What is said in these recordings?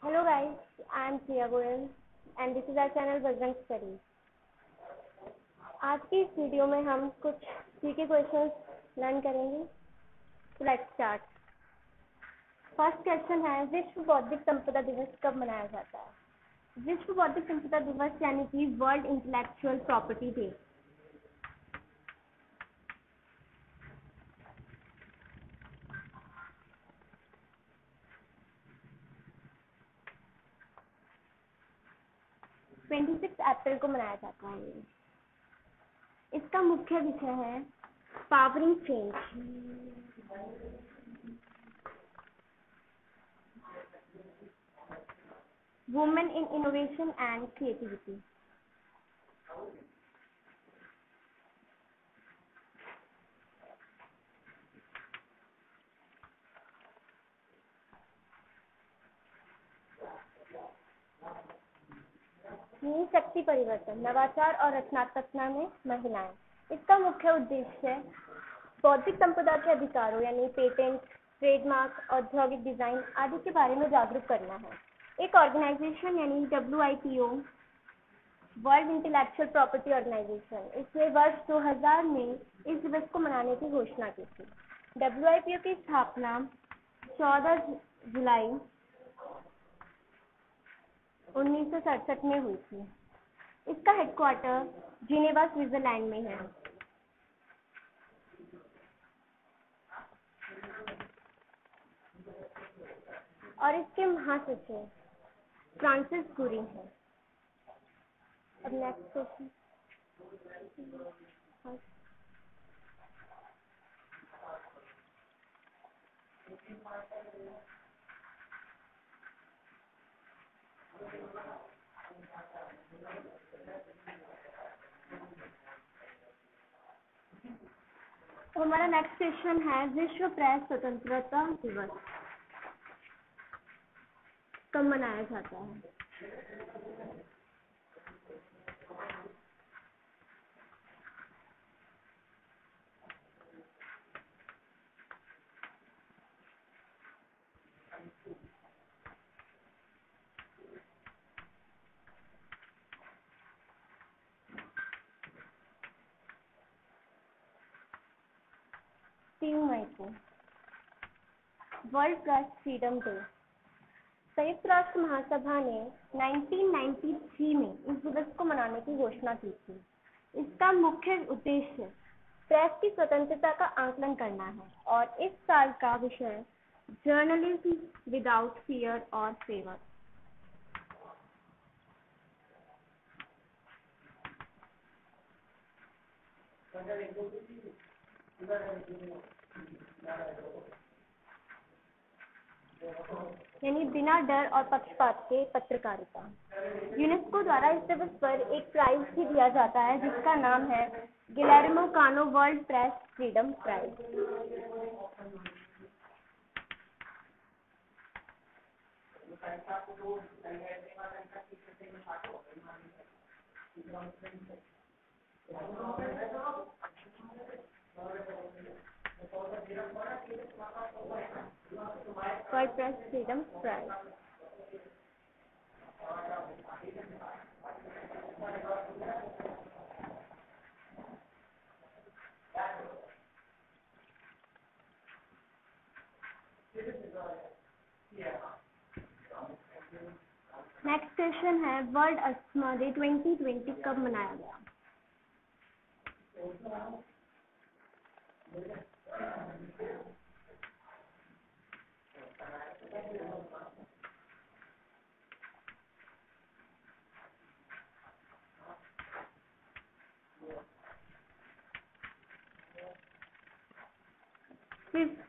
Hello guys, I am Priya Goyal and this is our channel Bajrang Study. आज की इस video में हम कुछ जीके क्वेश्चंस लर्न करेंगे. So let's start. First question है, विश्व बौद्धिक संपदा दिवस कब मनाया जाता है? विश्व बौद्धिक संपदा दिवस यानी कि वर्ल्ड इंटेलेक्चुअल प्रॉपर्टी डे 26 अप्रैल को मनाया जाता है. इसका मुख्य विषय है powering change. Women in innovation and creativity. स्त्री शक्ति परिवर्तन, नवाचार और रचनात्मकता में महिलाएं. इसका मुख्य उद्देश्य बौद्धिक संपदा के अधिकारों यानी पेटेंट, ट्रेडमार्क, औद्योगिक डिजाइन आदि के बारे में जागरूक करना है. एक ऑर्गेनाइजेशन यानी WIPO, World Intellectual Property Organization, इसने वर्ष 2000 में इस दिवस को मनाने की घोषणा की थी. WIPO की स्थापना 14 जुलाई 1967 में हुई थी. इसका हेडक्वार्टर जिनेवा, स्विट्जरलैंड में है. और इसके महासचिव फ्रांसिस गुरी हैं. अब नेक्स्ट क्वेश्चन. हमारा नेक्स्ट क्वेश्चन है, विश्व प्रेस स्वतंत्रता दिवस कब मनाया जाता है? मई को. World Press freedom day. संयुक्त राष्ट्र महासभा ने 1993 में इस दिवस को मनाने की घोषणा की थी. इसका मुख्य उद्देश्य प्रेस की स्वतंत्रता का आकलन करना है और इस साल का विषय जर्नलिज्म विदाउट फियर और फेवर. यानी बिना डर और पक्षपात के पत्रकारिता. यूनेस्को द्वारा इस दिवस पर एक प्राइज भी दिया जाता है जिसका नाम है Guillermo Cano World Press Freedom Prize. World Press Freedom Prize. Next question है, वर्ल्ड अस्थमा डे 2020 कब मनाया गया?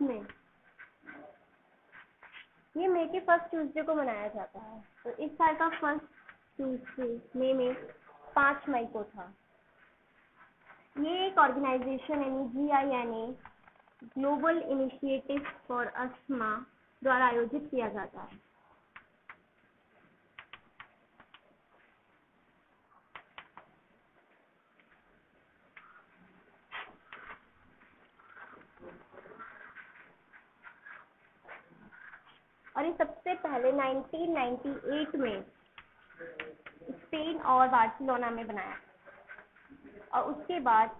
में. ये मई के फर्स्ट ट्यूसडे को मनाया जाता है. तो इस साल का फर्स्ट ट्यूसडे मई में 5 मई को था. ये एक ऑर्गेनाइजेशन यानी GINA, global initiative for asthma द्वारा आयोजित किया जाता है. और और ये सबसे पहले 1998 में स्पेन और बार्सिलोना में बनाया और उसके बाद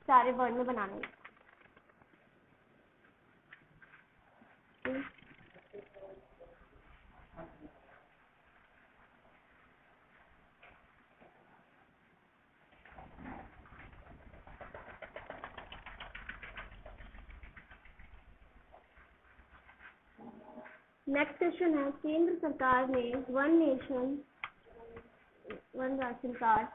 सारे वर्ल्ड में बनाने लगे। नेक्स्ट क्वेश्चन है, केंद्र सरकार ने one nation one ration card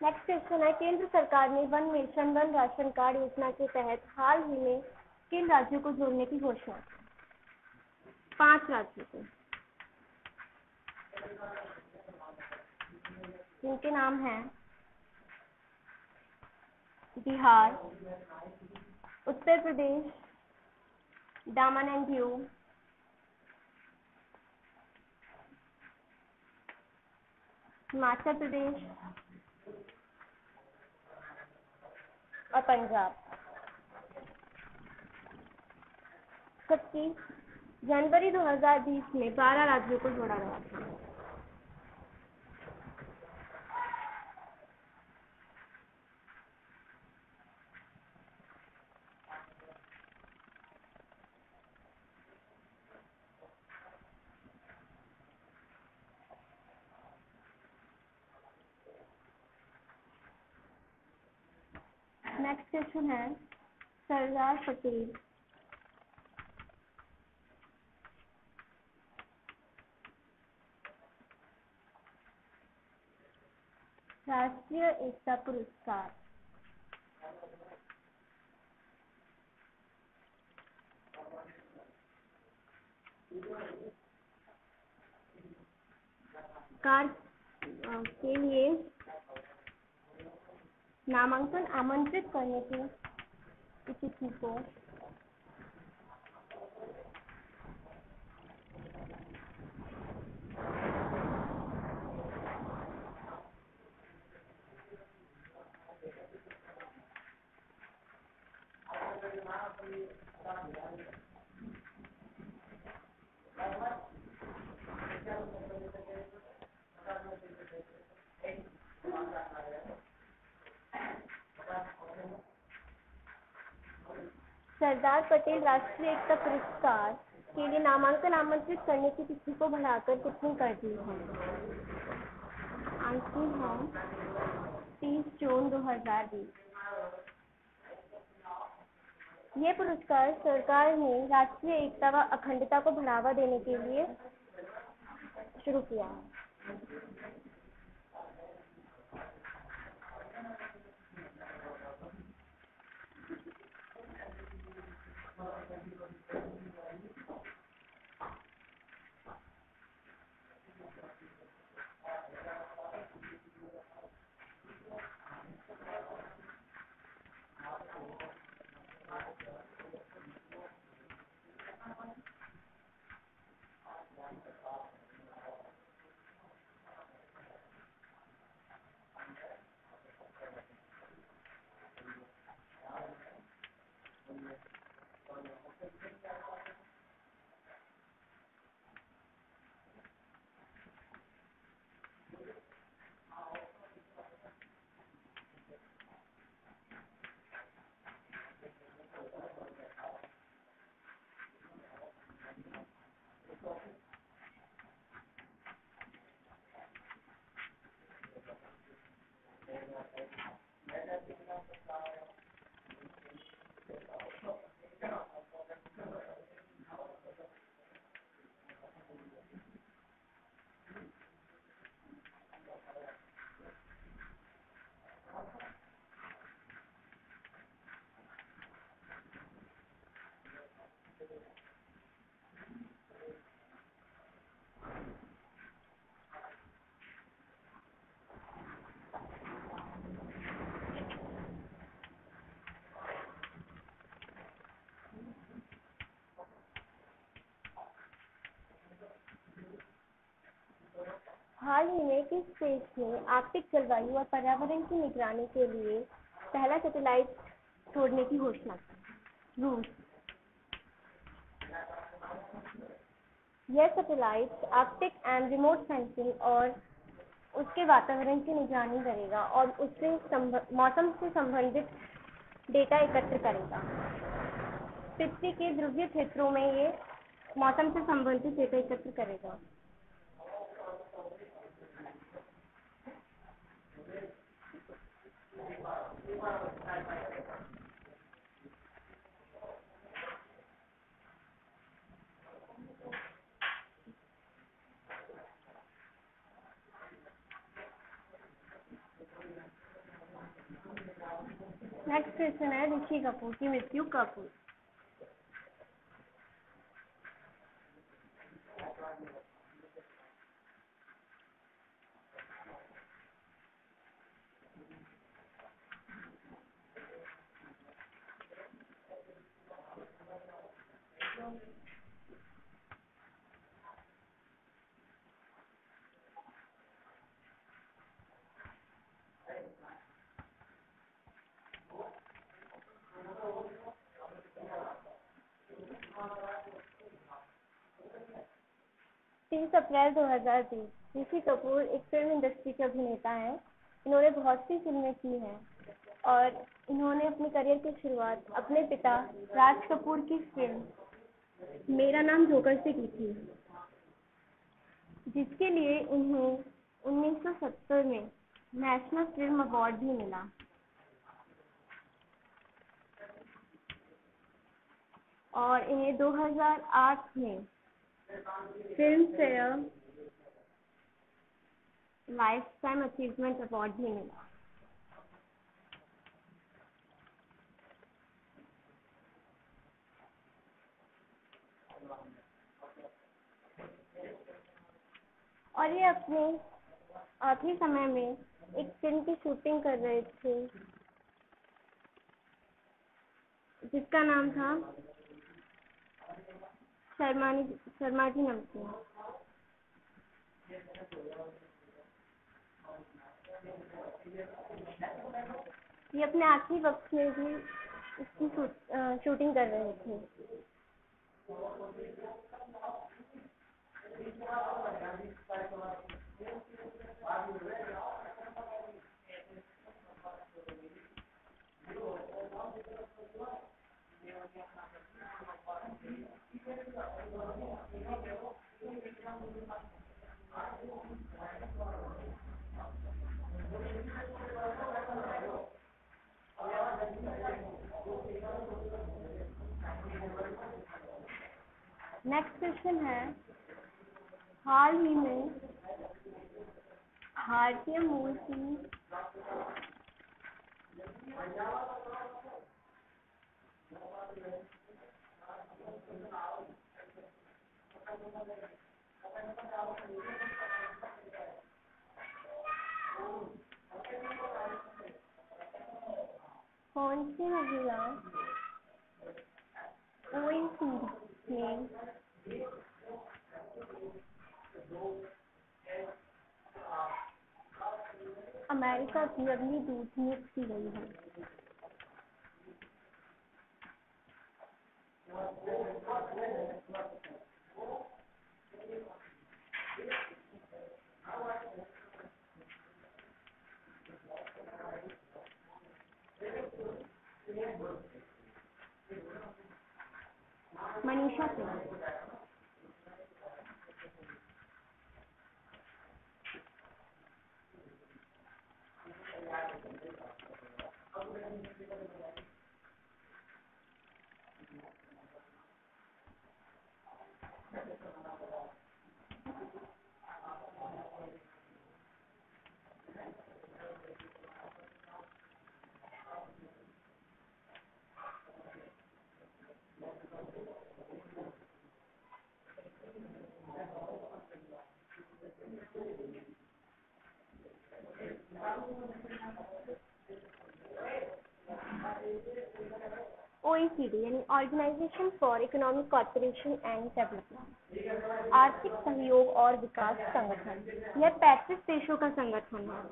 next question है, केंद्र सरकार ने one nation one ration card योजना के तहत हाल ही में किन राज्यों को जोड़ने की घोषणा की? 5 राज्यों को, जिनके नाम हैं बिहार, उत्तर प्रदेश, दामन एंड दीव, हिमाचल प्रदेश और पंजाब। जबकि जनवरी 2020 में 12 राज्यों को जोड़ा गया था। नेक्स्ट क्वेश्चन है, सरदार पटेल राष्ट्रीय एकता पुरस्कार के लिए नामांकन आमंत्रित करने की तिथि को सरदार पटेल राष्ट्रीय एकता पुरस्कार के लिए नामांकन आमंत्रित करने की तिथि को बढ़ाकर कितनी कर दी है? आंसर है 30 जून 2020। ये पुरस्कार सरकार ने राष्ट्रीय एकता व अखंडता को बढ़ावा देने के लिए शुरू किया है। हाल ही में किस देश ने आर्कटिक जलवायु और पर्यावरण की निगरानी के लिए पहला सैटेलाइट छोड़ने की घोषणा की? रूस। यह satellite Arctic and remote sensing और उसके वातावरण की निगरानी करेगा और उससे मौसम से संबंधित डेटा एकत्र करेगा। पृथ्वी के ध्रुवीय क्षेत्रों में ये मौसम से संबंधित डेटा एकत्र करेगा। नेक्स्ट क्वेश्चन है ऋषि कपूर की मृत्यु कब हुई? तीस अप्रैल 2020। ऋषि कपूर एक फिल्म इंडस्ट्री के अभिनेता हैं। इन्होंने बहुत सी फिल्में की हैं और इन्होंने अपने करियर की शुरुआत अपने पिता राज कपूर की फिल्म मेरा नाम जोकर से की थी, जिसके लिए उन्हें 1970 में नेशनल फिल्म अवार्ड भी मिला और इन्हें 2008 में film fair life time achievement award भी मिला। और ये अपने आखिरी समय में एक फिल्म की शूटिंग कर रहे थे जिसका नाम था शर्मा जी नमकीन। ये अपने आखिरी वक्त में भी इसकी शूटिंग कर रहे थे। नेक्स्ट क्वेश्चन है, हाल ही में भारतीय मूल की कौन सी महिला ओएनजीसी में अमेरिका की अगली दूत नियुक्त की गई है? मनीषा सिंह। OECD यानी Organisation for Economic Corporation and Development, आर्थिक सहयोग और विकास संगठन। यह 35 देशों का संगठन है।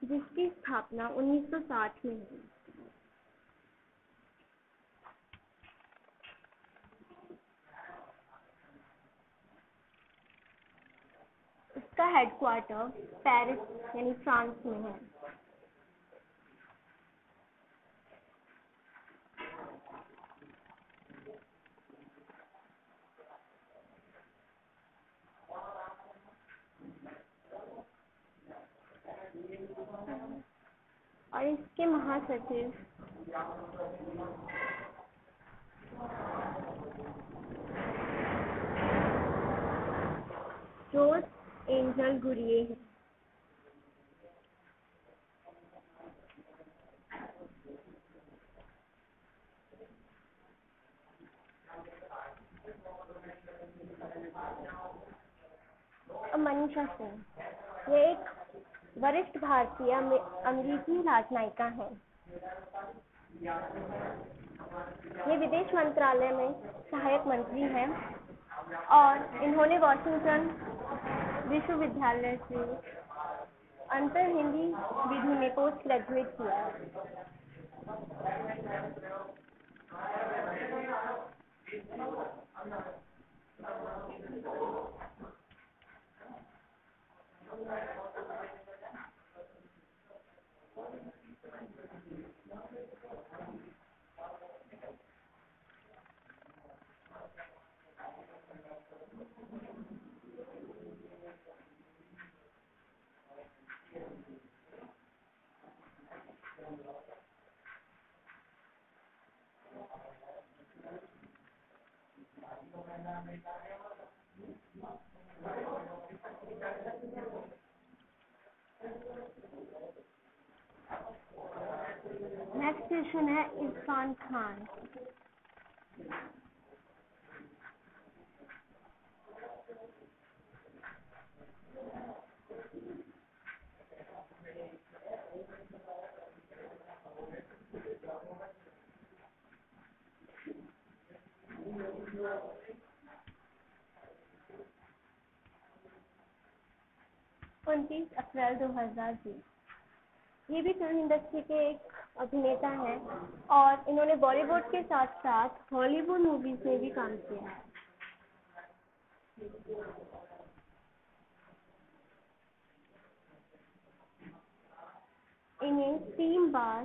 जिसकी स्थापना 1960 में हुई। इसका हेडक्वार्टर पेरिस यानी फ्रांस में है। और इसके महासचिव जोस एंजल गुरिये हैं। मनीषा सिंह, ये एक वरिष्ठ भारतीय अमेरिकी राजनयिका है। ये विदेश मंत्रालय में सहायक मंत्री हैं और इन्होंने वॉशिंगटन विश्वविद्यालय से अंतर हिंदी विधि में पोस्ट ग्रेजुएट किया है। नेक्स्ट क्वेश्चन है इरफान खान। अप्रैल 2020। ये भी फिल्म इंडस्ट्री के एक अभिनेता हैं और इन्होंने बॉलीवुड के साथ साथ हॉलीवुड मूवीज में भी काम किया है। इन्हें 3 बार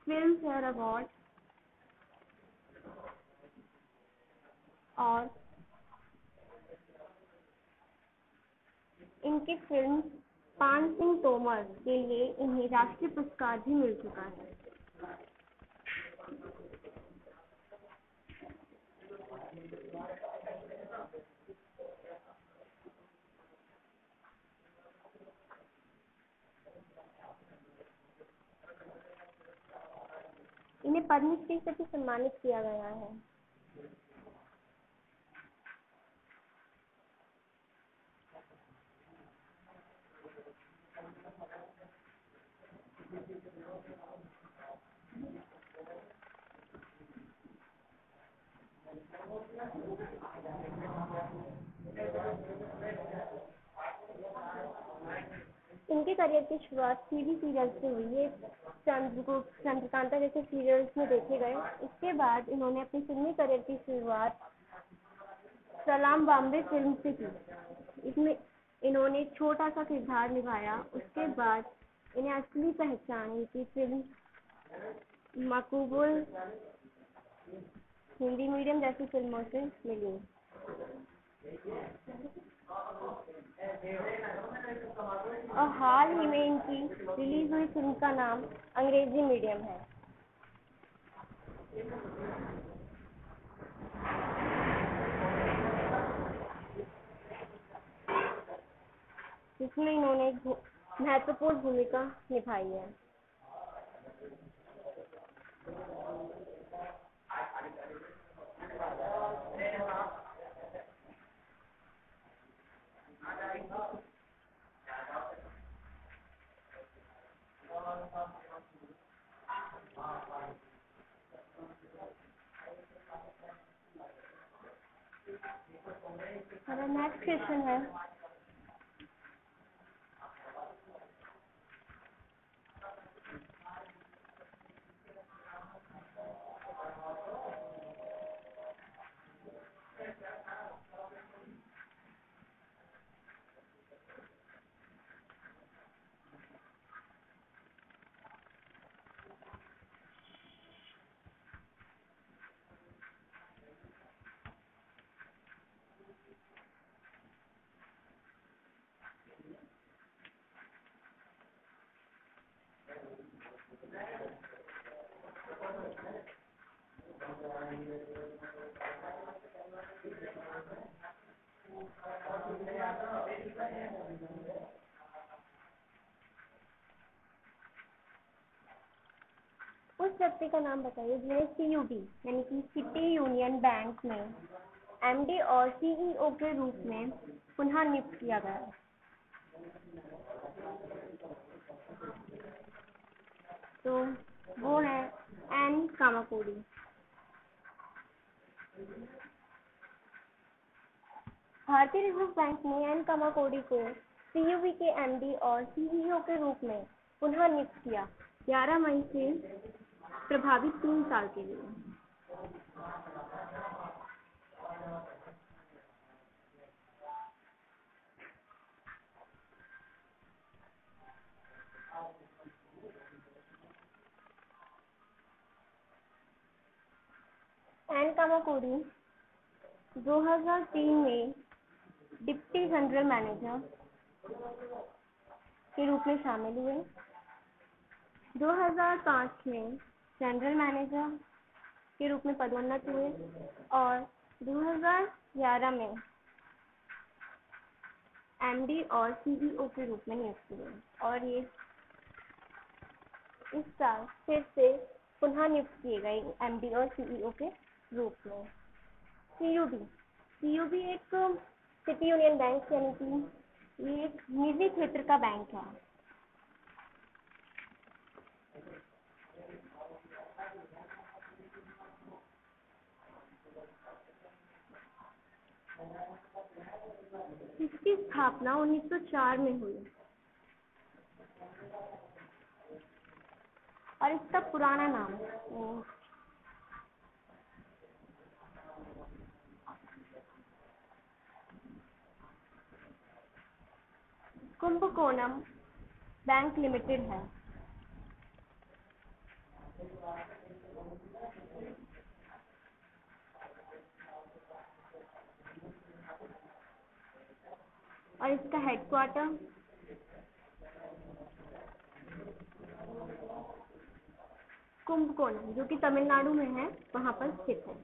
फिल्म फेयर अवार्ड और इनकी फिल्म पान सिंह तोमर के लिए इन्हें राष्ट्रीय पुरस्कार भी मिल चुका है। इन्हें पद्मश्री से भी सम्मानित किया गया है। इनके करियर की शुरुआत टीवी सीरियल से हुई है। चंद्रगुप्त, चंद्रकांता जैसे सीरियल्स में देखे गए। इसके बाद इन्होंने अपनी फिल्मी करियर की शुरुआत सलाम बॉम्बे फिल्म से की। इसमें इन्होंने छोटा सा किरदार निभाया। उसके बाद इन्हें असली पहचान इनकी फिल्म मकबूल हिंदी मीडियम जैसी फिल्मों से मिली। और हाल ही में इनकी रिलीज हुई फिल्म का नाम अंग्रेजी मीडियम है। जिसमें इन्होंने एक महत्वपूर्ण भूमिका निभाई है। हमारा नेक्स्ट क्वेश्चन है, उस व्यक्ति का नाम बताइए जिन्हें CUB यानी कि सिटी यूनियन बैंक में MD और CEO के रूप में पुनः नियुक्त किया गया। तो वो है एन कामाकोडी। भारतीय रिजर्व बैंक ने एन कामाकोडी को CUB के MD और CEO के रूप में पुनः नियुक्त किया 11 मई से प्रभावी 3 साल के लिए। एन कामाकोडी 2003 में डिप्टी जनरल मैनेजर के रूप में शामिल हुए। 2005 में जनरल मैनेजर के रूप में पदोन्नत हुए और 2011 में MD और CEO के रूप में नियुक्त हुए और ये इस साल फिर से पुनः नियुक्त किए गए MD और CEO के रूप में। CUB एक सिटी यूनियन बैंक यानी कि ये एक निजी क्षेत्र का बैंक है। इसकी स्थापना 1904 में हुई और इसका पुराना नाम कुंभकोणम बैंक लिमिटेड है। और इसका हेडक्वार्टर कुंभकोणम जो कि तमिलनाडु में है वहां पर स्थित है।